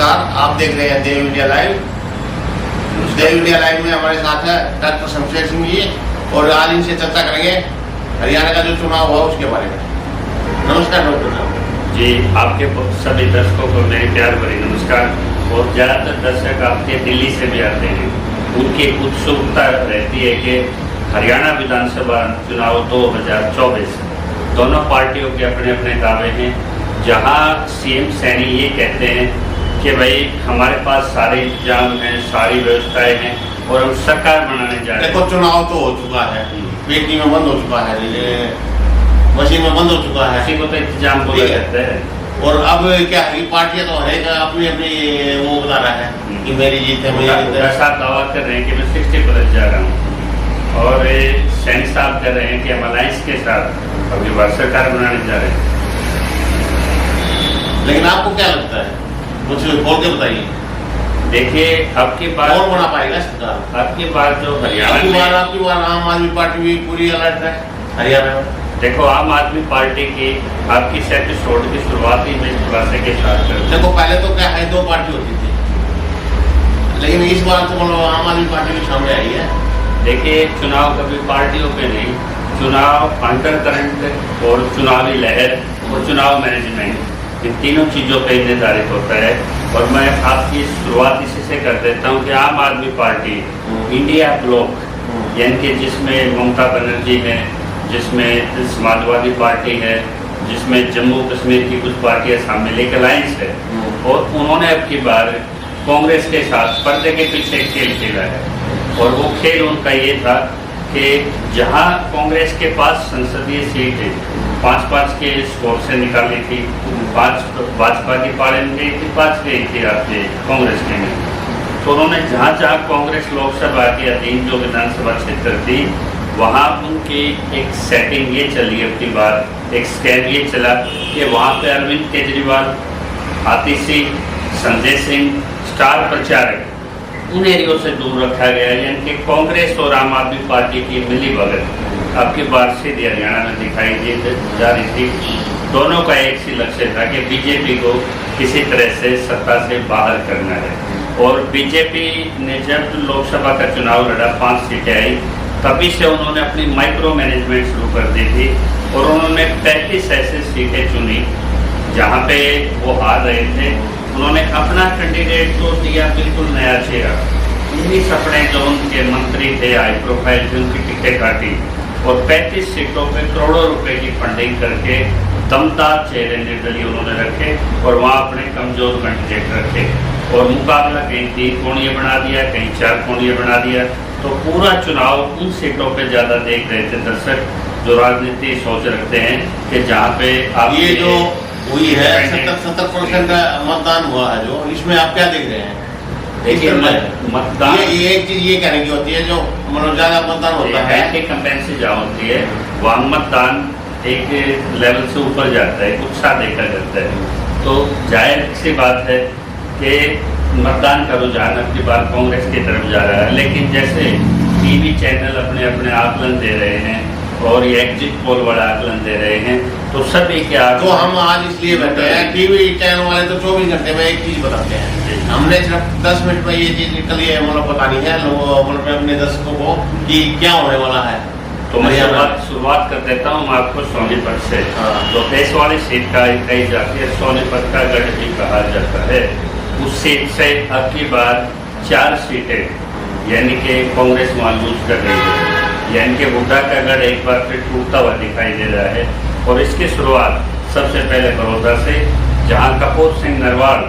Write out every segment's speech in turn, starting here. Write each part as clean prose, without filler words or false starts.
नमस्कार, आप देख रहे हैं देव इंडिया लाइव। देव इंडिया लाइव में हमारे साथ है डॉक्टर शमशेर सिंह जी और आज इनसे चर्चा करेंगे हरियाणा का जो चुनाव हुआ उसके बारे में। नमस्कार डॉक्टर साहब जी, आपके सभी दर्शकों को मेरी प्यार भरी नमस्कार। और ज़्यादातर दर्शक आपके दिल्ली से भी आते हैं, उनकी उत्सुकता रहती है कि हरियाणा विधानसभा चुनाव 2024 दोनों पार्टियों के अपने अपने दावे हैं। जहां सीएम सैनी ये कहते हैं कि भाई हमारे पास सारे इंतजाम हैं, सारी व्यवस्थाएं हैं और हम सरकार बनाने जा रहे हैं। देखो, चुनाव तो हो चुका है, पेटी में बंद हो चुका है, मशीन में बंद हो चुका है, इसी को तो इंतजाम बोला जाता है। और अब क्या है, पार्टियां तो हर एक अपनी अपनी वो बता रहा है कि मेरी जीत है, मेरी जीत है। ऐसा दावा कर रहे हैं कि मैं 60% जा रहा हूँ और सैनी साहब कह रहे हैं कि हम अलायंस के साथ अगली बार सरकार बनाने जा रहे हैं। लेकिन आपको क्या लगता है, कुछ बोल के बताइए। देखिए, अब की बार कौन बना पाएगा सरकार? अब की बार जो हरियाणा आपकी बार आम आदमी पार्टी भी पूरी अलर्ट है हरियाणा में। देखो, आम आदमी पार्टी की आपकी एपिसोड की शुरुआत ही में खुलासे के साथ कर। देखो, पहले तो क्या है, 2 पार्टी होती थी, लेकिन इस बार तो मतलब आम आदमी पार्टी भी सामने आई है। देखिए, चुनाव कभी पार्टियों पे नहीं, चुनाव अंडर करंट और चुनावी लहर और चुनाव मैनेजमेंट, इन तीनों चीज़ों पे निर्धारित होता है। और मैं आपकी शुरुआत इसी से कर देता हूँ कि आम आदमी पार्टी इंडिया ब्लॉक, यानी कि जिसमें ममता बनर्जी है, जिसमें समाजवादी पार्टी है, जिसमें जम्मू कश्मीर की कुछ पार्टियां शामिल, एक अलायंस है। और उन्होंने अब की बार कांग्रेस के साथ पर्दे के पीछे खेल खेला है। और वो खेल उनका ये था कि जहां कांग्रेस के पास संसदीय सीट है 5-5 के स्कोर से निकाली थी, 5 भाजपा की पाले में गई थी, 5 गई थी आपके कांग्रेस के में। तो उन्होंने जहाँ जहाँ कांग्रेस लोकसभा के अधीन जो विधानसभा क्षेत्र थी, वहाँ उनकी एक सेटिंग ये चली अब की बार, एक स्कैम ये चला कि वहाँ पे अरविंद केजरीवाल, आतिशी, संजय सिंह, स्टार प्रचारक, उन एरियो से दूर रखा गया। यानी कि कांग्रेस और आम आदमी पार्टी की मिली भगत अब की बार सीधी हरियाणा में दिखाई जा रही थी। दोनों का एक ही लक्ष्य था कि बीजेपी को किसी तरह से सत्ता से बाहर करना है। और बीजेपी ने जब लोकसभा का चुनाव लड़ा, 5 सीटें आई, तभी से उन्होंने अपनी माइक्रो मैनेजमेंट शुरू कर दी थी। और उन्होंने 35 ऐसी सीटें चुनी जहाँ पे वो हार रहे थे। उन्होंने अपना कैंडिडेट तो दिया बिल्कुल नया चेहरा, उन्हीं अपने जो उनके मंत्री थे हाई प्रोफाइल, उनकी टिकटें काटी और 35 सीटों पे करोड़ों रुपए की फंडिंग करके दमदार चेहरे निर्दलीय उन्होंने रखे और वहाँ अपने कमजोर कैंडिडेट रखे। और मुकाबला कहीं 3 कोणीय बना दिया, कहीं 4 कोणीय बना दिया। तो पूरा चुनाव उन सीटों पे ज़्यादा देख रहे थे दर्शक जो राजनीति सोच रखते हैं कि जहाँ पे आप ये जो हुई है 70% मतदान हुआ है, जो इसमें आप क्या देख रहे हैं? देखिए, मतदान ये एक चीज ये कहने की होती है, जो मतलब ज्यादा मतदान होता है कंपेंसी जहाँ होती है वहाँ मतदान एक लेवल से ऊपर जाता है, उत्साह देखा जाता है। तो जाहिर सी बात है कि मतदान का रुझान अब की बार कांग्रेस की तरफ जा रहा है। लेकिन जैसे टीवी चैनल अपने अपने आकलन दे रहे हैं और ये एग्जिट पोल वाला आकलन दे रहे हैं, तो सभी क्या तो हम आज इसलिए बैठे हैं, टीवी चैनल वाले तो 24 घंटे में एक चीज बताते हैं, हमने सिर्फ 10 मिनट में ये चीज निकली है, मतलब बतानी है लोगों, मतलब अपने दर्शकों को कि क्या होने वाला है। तो मैं शुरुआत कर देता हूँ आपको सोनीपत से। तो देश वाली सीट का कही जाती है, सोनीपत का गढ़ भी कहा जाता है। उस सीट से अब की बार 4 सीटें यानी कि कांग्रेस वहाँ लूज कर रही है। यानी कि हुड्डा का गढ़ एक बार फिर टूटता हुआ दिखाई दे रहा है। और इसकी शुरुआत सबसे पहले बड़ौदा से, जहाँ कपूर सिंह नरवाल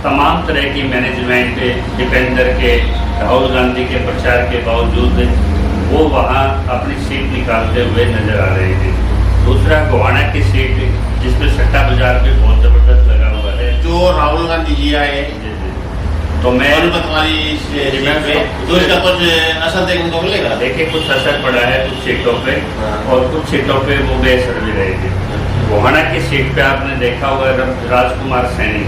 तमाम तरह की मैनेजमेंट दीपेंद्र के, राहुल गांधी के प्रचार के बावजूद वो वहाँ अपनी सीट निकालते हुए नजर आ रहे थे। दूसरा गोहाना की सीट, जिसमें सट्टा बाजार भी बहुत जबरदस्त लगा हुआ है, जो राहुल गांधी जी आए, तो मैं तो इसका कुछ असर देखने को मिलेगा। देखिए, कुछ असर पड़ा है कुछ सीटों पे और कुछ सीटों पे वो बेअसर भी रहेगी। गोहाना की सीट पे आपने देखा होगा राजकुमार सैनी,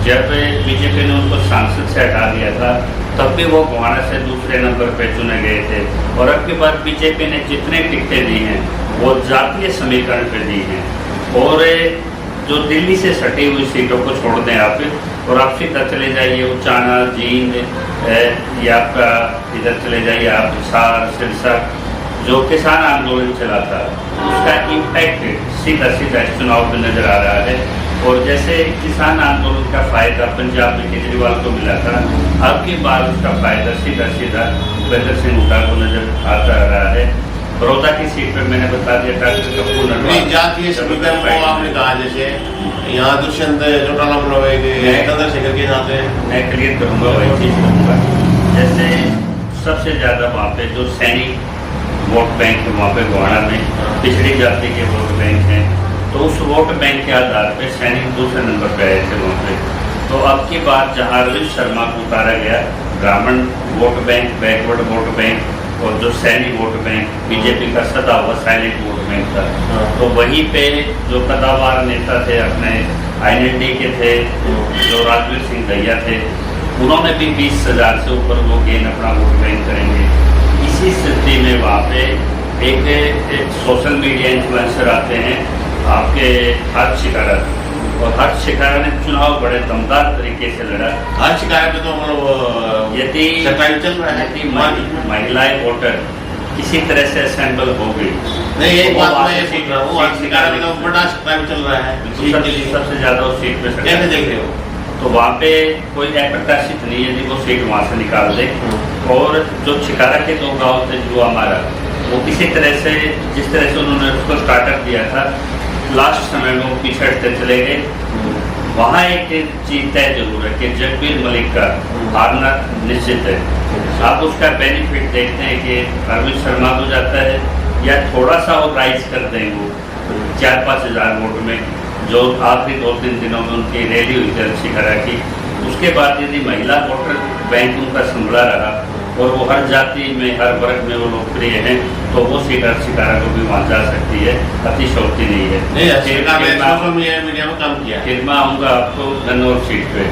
जब बीजेपी ने उनको सांसद से हटा दिया था, तब भी वो गोहाना से दूसरे नंबर पे चुने गए थे। और अब की बार बीजेपी ने जितने टिकटें दी हैं वो जातीय समीकरण पे दी हैं। और जो दिल्ली से सटी हुई सीटों को छोड़ दें आप, और आप सीधा चले जाइए उचाना, जींद, ये आपका इधर चले जाइए आप हिसार, सिरसा, जो किसान आंदोलन चला था उसका इम्पैक्ट सीधा सीधा इस चुनाव में नजर आ रहा है। और जैसे किसान आंदोलन का फायदा पंजाब में केजरीवाल को मिला था, अब की बार उसका फायदा सीधा सीधा भूपेंद्र सिंह हुड्डा को नजर आता रहा है। बड़ौदा की सीट पर मैंने बता दिया डॉक्टर कपूर जातीय समीकरण को आपने कहा, जैसे यहाँ दुष्यंत चौटाला चंद्रशेखर के नाते मैं क्लियर करूँगा, वही चीज़ करूँगा। जैसे सबसे ज़्यादा वहाँ पे जो सैनिक वोट बैंक है, वहाँ पे गोहाना में पिछड़ी जाति के वोट बैंक हैं, तो उस वोट बैंक के आधार पे सैनिक दूसरे नंबर पे आए थे वहाँ पे। तो अब की बात जहाँ रविंद्र शर्मा को उतारा गया, ब्राह्मण vote bank, backward vote bank और जो सैनिक वोट बैंक बीजेपी का सदा हुआ साइलेंट वोट बैंक था, तो वहीं पे जो कदावार नेता थे अपने IND के थे, जो राजवीर सिंह दहिया थे, उन्होंने भी 20,000 से ऊपर वो गेन अपना वोट बैंक करेंगे। इसी स्थिति में वहाँ पे एक सोशल मीडिया इन्फ्लुएंसर आते हैं आपके हर्ष शिकारा, और हर्ष शिकारा ने चुनाव बड़े दमदार तरीके से लड़ा। हर्ष शिकारा पे तो मतलब यदि महिलाएं वोटर किसी तरह से असेंबल हो गई, नहीं एक बात मैं ये पूछ रहा हूँ, हर्ष शिकारा में तो बड़ा टाइम चल रहा है, सबसे ज्यादा उस सीट पे कैसे देख रहे हो? तो वहाँ पे कोई अप्रत्याशित नहीं है, वो सीट वहाँ से निकाल दे। और जो छिकारा के 2 गाँव थे जो हमारा, वो किसी तरह से जिस तरह से उन्होंने उसको स्टार्टअप दिया था, लास्ट समय में वो पिछड़ते चले गए। वहाँ एक चीज तय जरूर है कि जगबीर मलिक का हारना निश्चित है। आप उसका बेनिफिट देखते हैं कि अरविंद शर्मा को जाता है या थोड़ा सा वो राइज कर देंगे 4-5 हज़ार वोट में, जो आखिरी 2-3 दिनों में उनकी रैली हुई थी शिकारा की। उसके बाद यदि महिला वोटर बैंक उनका संभला रहा और वो हर जाति में, हर वर्ग में वो लोकप्रिय हैं, तो वो सीट शिकारा को भी वहाँ जा सकती है, अतिशोक्ति नहीं है। फिर मैं आऊँगा आपको गन्नौर सीट पे।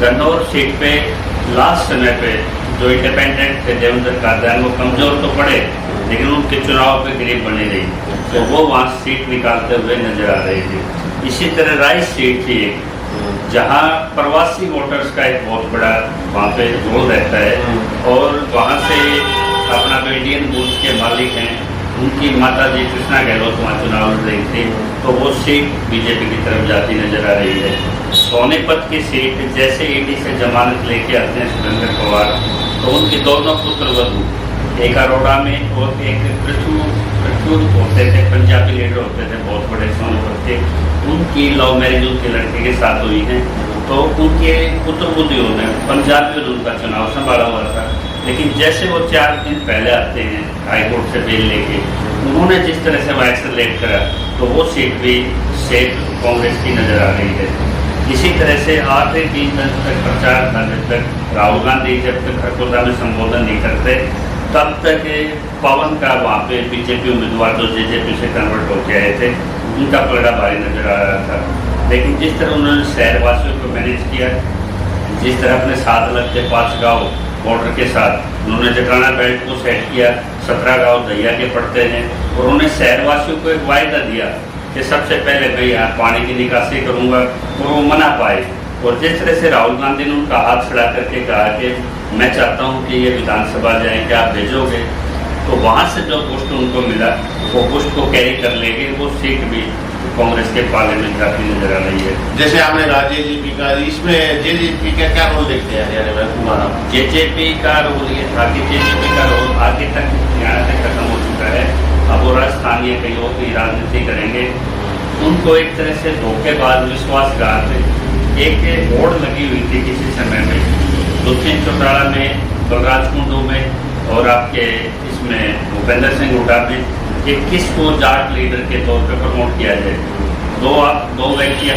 गन्नौर सीट पे लास्ट समय पे जो इंडिपेंडेंट थे देवेंद्र कादयान, वो कमजोर तो पड़े लेकिन उनके चुनाव पे गरीब बनी रही, तो वो वहाँ सीट निकालते हुए नजर आ रही थी। इसी तरह राइस सीट थी एक, जहाँ प्रवासी वोटर्स का एक बहुत बड़ा वहाँ पे रोल रहता है, और वहाँ से अपना जो इंडियन बूथ के मालिक हैं उनकी माता जी कृष्णा गहलोत वहाँ चुनाव लड़ रही थी, तो वो सीट बीजेपी की तरफ जाती नजर आ रही है। सोनीपत की सीट जैसे ED से जमानत लेके आते हैं सुरेंद्र पवार, तो उनके दोनों पुत्र वधू, एक अरोड़ा में और एक प्रचुर होते थे, पंजाबी लीडर होते थे बहुत बड़े सोनीपत के, उनकी लव मैरिज उनके लड़के के साथ हुई है। तो उनके पुत्र बुद्धियों ने पंजाब में उनका चुनाव संभाला हुआ था, लेकिन जैसे वो 4 दिन पहले आते हैं हाईकोर्ट से बेल लेके, उन्होंने जिस तरह से वैक्सीन लेट करा, तो वो सीट भी सेफ कांग्रेस की नजर आ रही है। इसी तरह से आखिरी 3 दिन तक प्रचार था, जब तक राहुल गांधी जब तक खरगोदा में संबोधन नहीं करते, तब तक पवन का वहाँ पे बीजेपी उम्मीदवार जो JJP से कन्वर्ट होके आए थे, उनका पलड़ा भारी नजर आ रहा था। लेकिन जिस तरह उन्होंने शहरवासियों को मैनेज किया, जिस तरह अपने साथ लगते 5 गाँव बॉर्डर के साथ उन्होंने जटराना बेल्ट को सेट किया, 17 गाँव दहिया के पड़ते हैं, और उन्होंने शहरवासियों को एक वायदा दिया कि सबसे पहले मैं यहाँ पानी की निकासी करूँगा, और वो मना पाए। और जिस तरह से राहुल गांधी ने उनका हाथ छड़ा करके कहा कि मैं चाहता हूँ कि ये विधानसभा जाए, क्या आप भेजोगे, तो वहाँ से जो पोस्ट उनको मिला वो पोस्ट को कैरी कर लेंगे, वो सीट भी कांग्रेस के पाले में जाती नजर आ रही है। जैसे आपने कहा JJP का, इसमें JJP का क्या रोल देखते हैं हरियाणा में तुम्हारा? JJP का रोल ये था कि JJP का रोल आगे तक हरियाणा से खत्म हो चुका है, अब वो राजस्थानीय कहीं और की राजनीति करेंगे। उनको एक तरह से धोखेबाज विश्वासघात एक होड़ लगी हुई थी किसी समय में, दुष्यंत चौटाला में, बलराज कुंडू में, और आपके इसमें भूपेंद्र सिंह हुड्डा में, कि किसको जाट लीडर के तौर पर प्रमोट किया जाए। दो व्यक्ति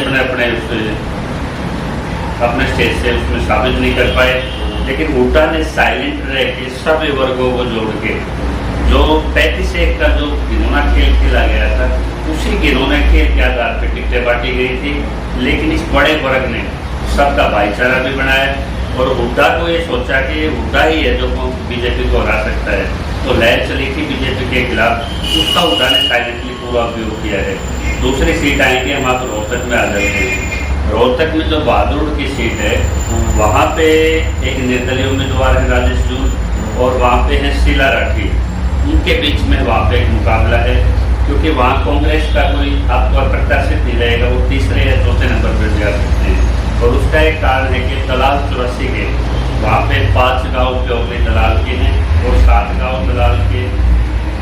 अपने स्टेज से उसमें साबित नहीं कर पाए, लेकिन हुड्डा ने साइलेंट रह के सभी वर्गों को जोड़ के जो 35-1 का जो घिनौना खेल खेला गया था, उसी घिनौने खेल के आधार पर टिकटें बांटी गई थी। लेकिन इस बड़े वर्ग ने सबका भाईचारा भी बनाया, और हुड्डा को ये सोचा कि हुड्डा ही है जो बीजेपी को हरा सकता है, तो लहर चली थी बीजेपी के खिलाफ, उसका हुड्डा ने साइलेंटली पूरा उपयोग किया है। दूसरी सीट आएंगे हम आप रोहतक में आ जाएंगे, रोहतक में जो बहादुर की सीट है वहाँ पे एक निर्दलीय उम्मीदवार है राजेश जून और वहाँ पे है शीला राठी। उनके बीच में वहाँ पे एक मुकाबला है, क्योंकि वहाँ कांग्रेस का कोई आपको प्रत्याशित नहीं रहेगा, वो तीसरे या चौथे नंबर पर जा सकते हैं। और उसका एक कारण है कि दलाल 84 के वहाँ पे 5 गाँव प्योगली दलाल के हैं और 7 गाँव दलाल के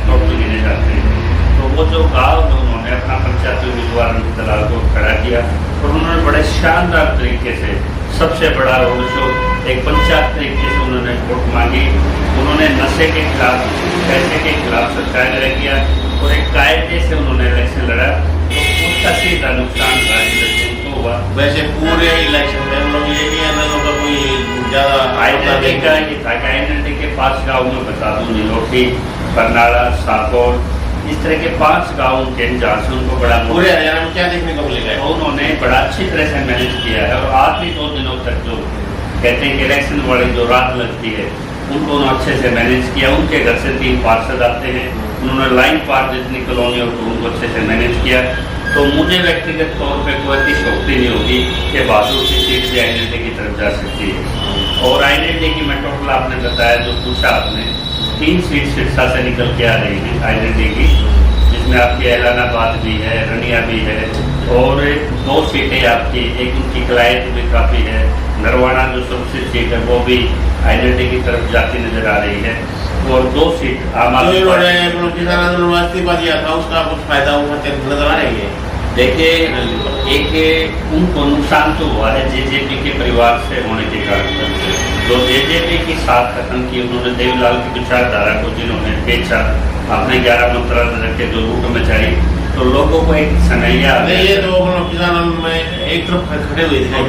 टोटल गिने जाते हैं। तो वो जो गाँव है उन्होंने अपना पंचायती उम्मीदवार दलाल को खड़ा किया और उन्होंने बड़े शानदार तरीके से सबसे बड़ा रोड शो एक पंचायत तरीके से उन्होंने वोट मांगी। उन्होंने नशे के खिलाफ, पैसे के खिलाफ सत्याग्रह किया और एक कायदे से उन्होंने इलेक्शन लड़ा। तो उसका सीधा नुकसान उनको हुआ। वैसे पूरे इलेक्शन में हम लोग ये भी है ना, तो कोई ज़्यादा आइडेंटिटी का ये था कि आइडेंटिटी के 5 गाँव में बता दूँ, नीलोटी, बरनाला, साकोर, इस तरह के 5 गाँव के जहाँ से उनको बड़ा पूरे हरियाणा में क्या देखने को मिलेगा। तो उन्होंने बड़ा अच्छी तरह से मैनेज किया है और आखिरी 2 दिनों तक जो कहते हैं कि इलेक्शन वाली जो रात लगती है उनको उन्होंने अच्छे से मैनेज किया। उनके घर से 3 पार्षद आते हैं, उन्होंने लाइन पार जितनी कॉलोनी हो तो उनको अच्छे से मैनेज किया। तो मुझे व्यक्तिगत तौर पे कोई ऐसी शक्ति नहीं होगी कि बहादुर की सीट से आईएनडी की तरफ जा सकती है। और आईएनडी की मैं टोटल आपने बताया जो पूछा आपने, 3 सीट सिरसा से निकल के आ रही है आईएनडी की, जिसमें आपकी एलानाबाद भी है, रनिया भी है और 2 सीटें आपकी, एक उनकी कलायत भी काफ़ी है, नरवाना जो सबसे सीट है वो भी आईएनडी की तरफ जाती नजर आ रही है और 2 सीट आम आदमी दिया था उसका कुछ फायदा नजर आ रही है। देखिए, एक उनको नुकसान तो हुआ है जेजेपी के परिवार से होने के कारण। जो जेजेपी की साथ खत्म की उन्होंने देवीलाल की विचारधारा को जिन्होंने बेचा, अपने 11 मंत्रालय रख के जो लूट मचाई, तो लोगों को एक सनैया ये तो किसान में एक तरफ खड़े हुए थे।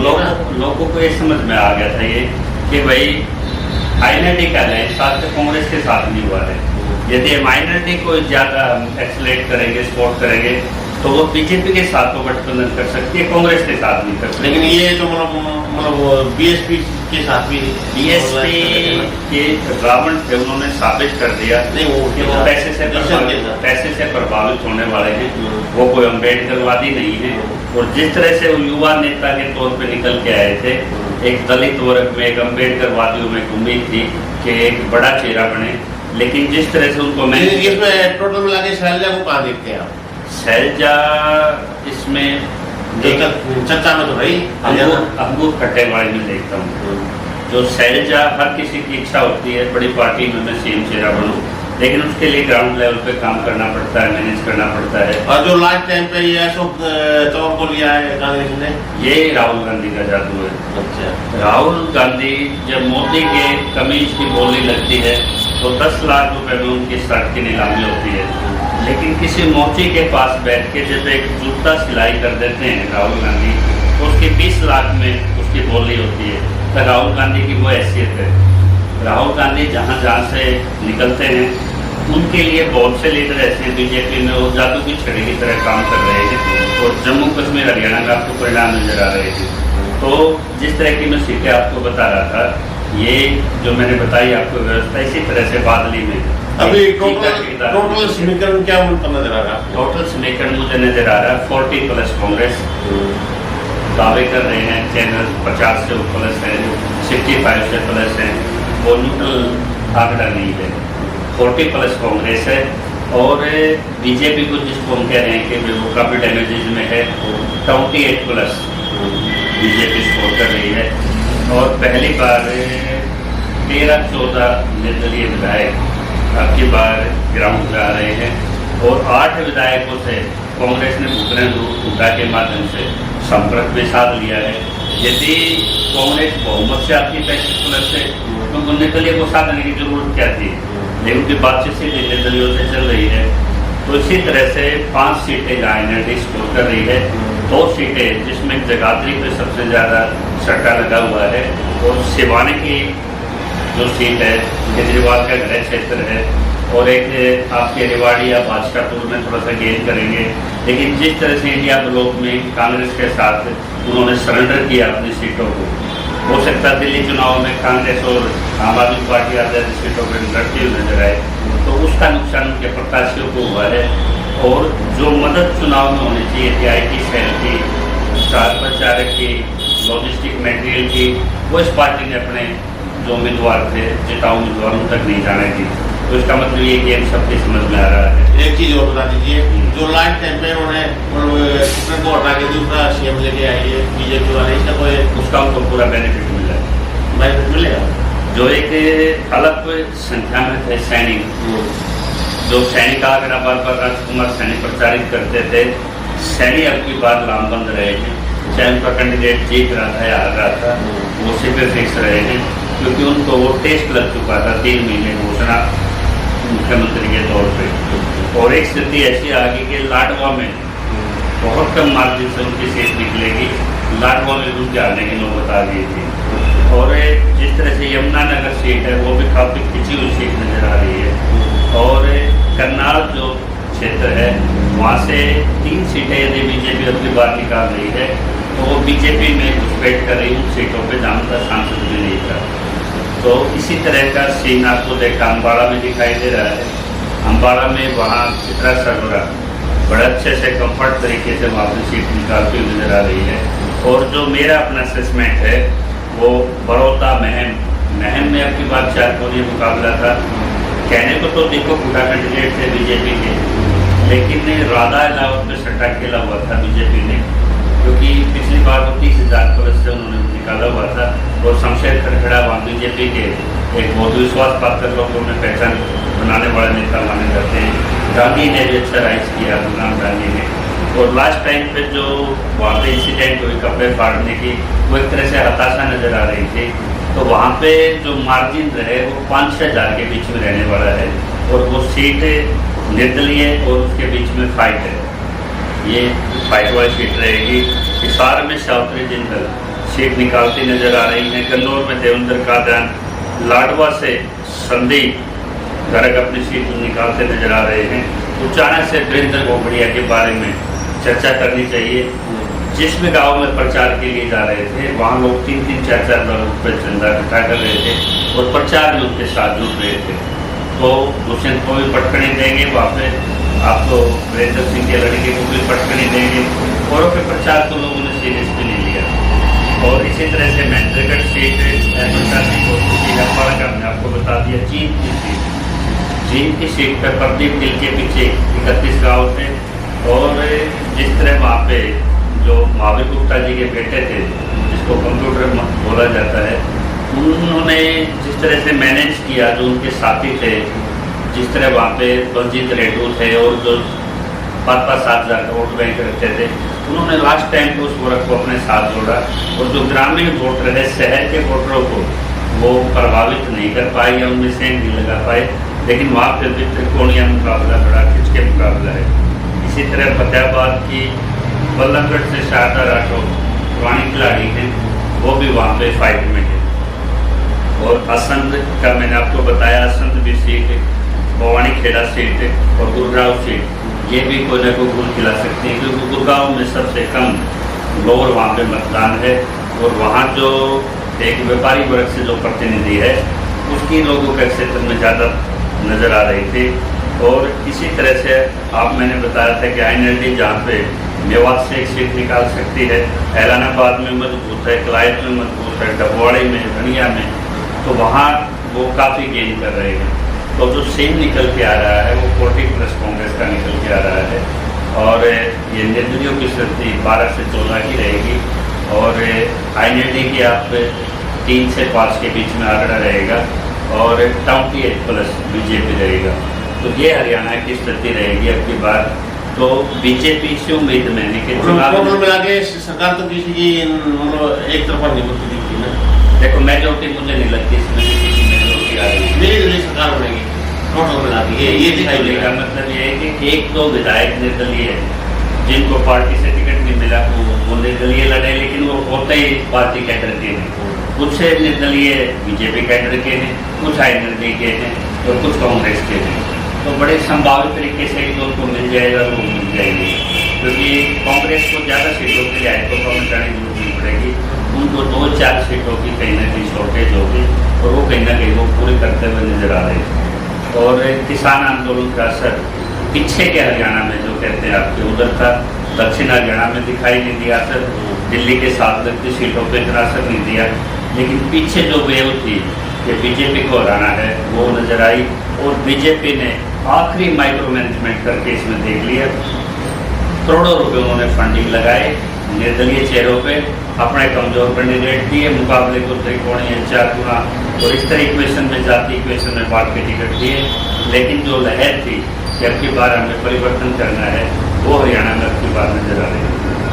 लोगों को ये समझ में आ गया था ये कि भाई आईएनडी का है साथ कांग्रेस के साथ नहीं हुआ है। यदि हम आईएनडी को ज्यादा एक्सलेट करेंगे, सपोर्ट करेंगे तो वो बीजेपी के साथ तो गठबंधन कर सकती है, कांग्रेस के साथ नहीं कर सकती। लेकिन ये तो मतलब बीएसपी के साथ भी, बीएसपी के रावण थे, उन्होंने साबित कर दिया नहीं वो पैसे से प्रभावित होने वाले हैं, वो कोई अम्बेडकरवादी नहीं है। और जिस तरह से वो युवा नेता के तौर पे निकल के आए थे, एक दलित वर्ग में, एक अम्बेडकरवादियों में उम्मीद थी कि एक बड़ा चेहरा बने, लेकिन जिस तरह से उनको इसमें टोटल मिला के शैलजा को कहाँ देखते हैं आप? शैलजा इसमें चर्चा में तो भाई अंगूर कट्टेवाड़ी में देखता हूँ। जो शैलजा, हर किसी की इच्छा होती है बड़ी पार्टी में मैं सीएम चेहरा बनूं, लेकिन उसके लिए ग्राउंड लेवल पे काम करना पड़ता है, मैनेज करना पड़ता है। और जो लास्ट टाइम पे ये अशोक चौर को लिया है कांग्रेस ने, ये राहुल गांधी का जादू है। अच्छा। राहुल गांधी जब मोदी के कमीज की बोली लगती है तो 10 लाख रुपए में उनकी शर्ट की नीलामी होती है, लेकिन किसी मोची के पास बैठ के जब एक जूता सिलाई कर देते हैं राहुल गांधी तो उसकी 20 लाख में उसकी बोली होती है। तो राहुल गांधी की वो हैसियत है। राहुल गांधी जहाँ जहाँ से निकलते हैं उनके लिए बहुत से लीडर ऐसे हैं बीजेपी में, वो जादू की छड़ी की तरह काम कर रहे हैं और जम्मू कश्मीर हरियाणा का आपको परिणाम नजर आ रहे थे। तो जिस तरह की मैं सीटें आपको बता रहा था, ये जो मैंने बताई आपको व्यवस्था, इसी तरह से बादली में अभी टोटल समीकरण क्या नजर आ रहा है? टोटल समीकरण मुझे नजर आ रहा है 40 प्लस कांग्रेस दावे कर रहे हैं, चैनल 50 से प्लस है, 65 से प्लस है, वो न्यूट्रल आंकड़ा नहीं है। 40 प्लस कांग्रेस है और बीजेपी को जिसको हम कह रहे हैं कि वो काफी डैमेजेज में है, 28 प्लस बीजेपी स्कोर कर रही है। और पहली बार 13-14 निर्दलीय विधायक आपकी बार ग्राउंड पे आ रहे हैं और 8 विधायकों से कांग्रेस ने भूखा के माध्यम से संपर्क में साध लिया है। यदि कांग्रेस बहुमत से आती 35 प्लस से तो निर्दलीय को साधने की जरूरत क्या थी, लेकिन उनकी बातचीत से निर्दलीयों से चल रही है। तो इसी तरह से 5 सीटें आईएनडी स्कोर कर रही है, 2 सीटें जिसमें जगाधरी पे सबसे ज़्यादा सट्टा लगा हुआ है और सिवाने की जो सीट है केजरीवाल का गृह क्षेत्र है और एक आपके रेवाड़ी या बादशाहपुर में थोड़ा सा गेन करेंगे। लेकिन जिस तरह से इंडिया ब्लॉक में कांग्रेस के साथ उन्होंने सरेंडर किया अपनी सीटों को, हो सकता है दिल्ली चुनाव में कांग्रेस और आम आदमी पार्टी आजादी सीटों पर लड़ती हुई नजर आए, तो उसका नुकसान उनके प्रत्याशियों को हुआ है। और जो मदद चुनाव में होनी चाहिए थी IT सेल की, स्टार प्रचारक की, लॉजिस्टिक मटेरियल की, वो इस पार्टी ने अपने जो उम्मीदवार थे जिता उम्मीदवारों तक नहीं जाने दी। तो इसका मतलब ये कि हम सबके समझ में आ रहा है। एक चीज और बता दीजिए, जो लास्ट टाइम पे उन्होंने किसान को हटा के दूसरा सीएम लेके आई है बीजेपी वाले, इसका कोई उसका उनको पूरा बेनिफिट मिला है। बेनिफिट मिलेगा? जो एक अलग संख्या में थे सैनिक, जो सैनिक आकर बार बार राजकुमार सैनी प्रचारित करते थे, सैनी अब की बात लामबंद रहे हैं, चाहे उनका कैंडिडेट जीत रहा था या हार रहा था, वो सिर्फ फिक्स रहे हैं, क्योंकि उनको वो टेस्ट लग चुका था 3 महीने घोषणा मुख्यमंत्री के तौर पे। और एक स्थिति ऐसी आ गई कि लाडवा में बहुत कम मार्जिन से उनकी सीट निकलेगी, लाडवा में उनके आने की नौबत आ गई थी। और जिस तरह से यमुनानगर सीट है वो भी काफ़ी खिंची हुई सीट नजर आ रही है। और करनाल जो क्षेत्र है वहाँ से 3 सीटें यदि बीजेपी अपनी बार निकाल रही है तो वो बीजेपी में घुसपैठ कर रही उन सीटों पे जहाँ का सांसद भी नहीं था। तो इसी तरह का सीन आपको देखा अम्बाड़ा में दिखाई दे रहा है। अम्बाड़ा में वहाँ चित्रा सरवरा बड़े अच्छे से कंफर्ट तरीके से वहाँ से सीट निकालती हुई नजर आ रही है। और जो मेरा अपना असेसमेंट है वो बड़ौदा महम में आपकी बात 4 कोणीय मुकाबला था। कहने को तो देखो खुदा कैंडिडेट थे बीजेपी के, लेकिन राधा इलावत में सट्टा खेला हुआ था बीजेपी ने, क्योंकि पिछली बार वो 30,000 करोड़ से उन्होंने निकाला हुआ था। और शमशेर खड़खड़ा वहाँ बीजेपी के एक बहुत विश्वास पात्र लोगों में पहचान बनाने वाले नेता माने जाते हैं। गांधी ने भी अच्छा राइज किया, गुलाम गांधी ने। और लास्ट टाइम पे जो वहाँ पे इंसिडेंट हुई कपड़े फाड़ने की, वो एक तरह से हताशा नजर आ रही थी। तो वहाँ पे जो मार्जिन रहे वो 5-6 हज़ार के बीच में रहने वाला है। और वो सीट निर्दलीय और उसके बीच में फाइट है, ये फाइट वाली सीट रहेगी। हिसार में सावित्री जिंदल सीट निकालती नजर आ रही है। कन्नौर में देवेंद्र कादयान, लाडवा से संदीप गर्ग अपनी सीट निकालते नजर आ रहे हैं। उचाना से वीरेंद्र गोगड़िया के बारे में चर्चा करनी चाहिए। जिस भी गाँव में प्रचार के लिए जा रहे थे वहाँ लोग 3-3, 4-4 लाख रुपये चंदा इकट्ठा कर रहे थे और प्रचार में उनके साथ जुड़ रहे थे। तो दुष्यंत को भी पटकनी देंगे, वहाँ पे आपको वीरेंद्र सिंह के लड़के को भी पटकनी देंगे। औरों के प्रचार को लोगों ने सीरियस भी नहीं लिया। और इसी तरह से महेंद्रगढ़ सीट का मैंने आपको बता दिया। जींद की सीट पर प्रदीप गिल के पीछे 31 गाँव थे। और जिस तरह वहाँ पे जो महावीर गुप्ता जी के बेटे थे, जिसको कंप्यूटर बोला जाता है, उन्होंने जिस तरह से मैनेज किया, जो उनके साथी थे, जिस तरह वहाँ पे बलजीत रेड्डू थे और जो 5-7 हज़ार का वोट बैंक रखते थे, उन्होंने लास्ट टाइम पे उस वर्ग को अपने साथ जोड़ा। और जो ग्रामीण वोटर है, शहर के वोटरों को वो प्रभावित नहीं कर पाए या उनमें सेंध नहीं लगा पाए। लेकिन वहाँ पे भी त्रिकोणीय मुकाबला, बड़ा खिंच के मुकाबला है। इसी तरह फतेहाबाद की बल्लभगढ़ से शारदा राठौर पुरानी खिलाड़ी हैं, वो भी वहाँ पे फाइट में है। और असंध का मैंने आपको बताया, असंध भी सीट, भवानी खेड़ा सीट और गुड़गांव सीट, ये भी कोई ना कोई गुल खिला सकती है, क्योंकि गुड़गांव में सबसे कम लोअर वहाँ पे मतदान है। और वहाँ जो एक व्यापारी वर्ग से जो प्रतिनिधि है उसकी लोगों के क्षेत्र में ज़्यादा नज़र आ रही थी। और इसी तरह से आप मैंने बताया था कि INLD जहाँ पे मेवात से एक सीट निकाल सकती है, ऐलानाबाद में मजबूत है, कलायत में मजबूत है, डबवाड़ी में, धनिया में, तो वहाँ वो काफ़ी गेन कर रहे हैं। तो जो सीन निकल के आ रहा है वो 40+ कांग्रेस का निकल के आ रहा है। और ये निर्दलियों की स्थिति 12 से 14 की रहेगी। और INLD की आप 3 से 5 के बीच में आंकड़ा रहेगा। और 28+ बीजेपी रहेगा। तो ये हरियाणा की स्थिति रहेगी अब की बार। तो बीजेपी से उम्मीद मैंने कि चुनाव में आगे सरकार तो किसी की एक तरफा नहीं होती दिखती ना। देखो मेजोरिटी मुझे नहीं लगती इसमें किसी की मेजोरिटी आ रही है। निर्दलीय सरकार बनेगी टोटल मिला के, ये दिखाई देगा। मतलब ये है कि 1-2 विधायक निर्दलीय जिनको पार्टी से टिकट नहीं मिला वो निर्दलीय लड़े, लेकिन वो होते ही पार्टी कैडर के हैं। कुछ निर्दलीय बीजेपी कैडर के हैं, कुछ INLD के हैं और कुछ कांग्रेस के हैं। तो बड़े संभावित तरीके से जो उनको मिल जाएगा वो मिल जाएगी, क्योंकि कांग्रेस को ज़्यादा सीटों के लिए हाईकोर्ट में जाने की जरूरत नहीं पड़ेगी। उनको 2-4 सीटों की कहीं ना कहीं शॉर्टेज होगी और वो कहीं ना कहीं वो पूरे करते हुए नजर आ रहे हैं। और किसान आंदोलन का असर पीछे के हरियाणा में जो कहते हैं आपके उधर था, दक्षिण हरियाणा में दिखाई नहीं दिया असर। दिल्ली के 7 लगती सीटों पर इतना असर नहीं दिया, लेकिन पीछे जो वेव थी कि बीजेपी को हराना है वो नजर आई, और बीजेपी ने आखिरी माइक्रो मैनेजमेंट करके इसमें देख लिया। करोड़ों रुपए उन्होंने फंडिंग लगाए निर्दलीय चेहरों पे, अपने कमजोर कैंडिडेट दिए, मुकाबले को त्रिकोणीय 4 गुना, और इस तरह इक्वेशन में जाति इक्वेशन में बांट के टिकट दिए। लेकिन जो लहर थी कि अब की बार हमें परिवर्तन करना है, वो हरियाणा में अब की बार नजर आ रही है।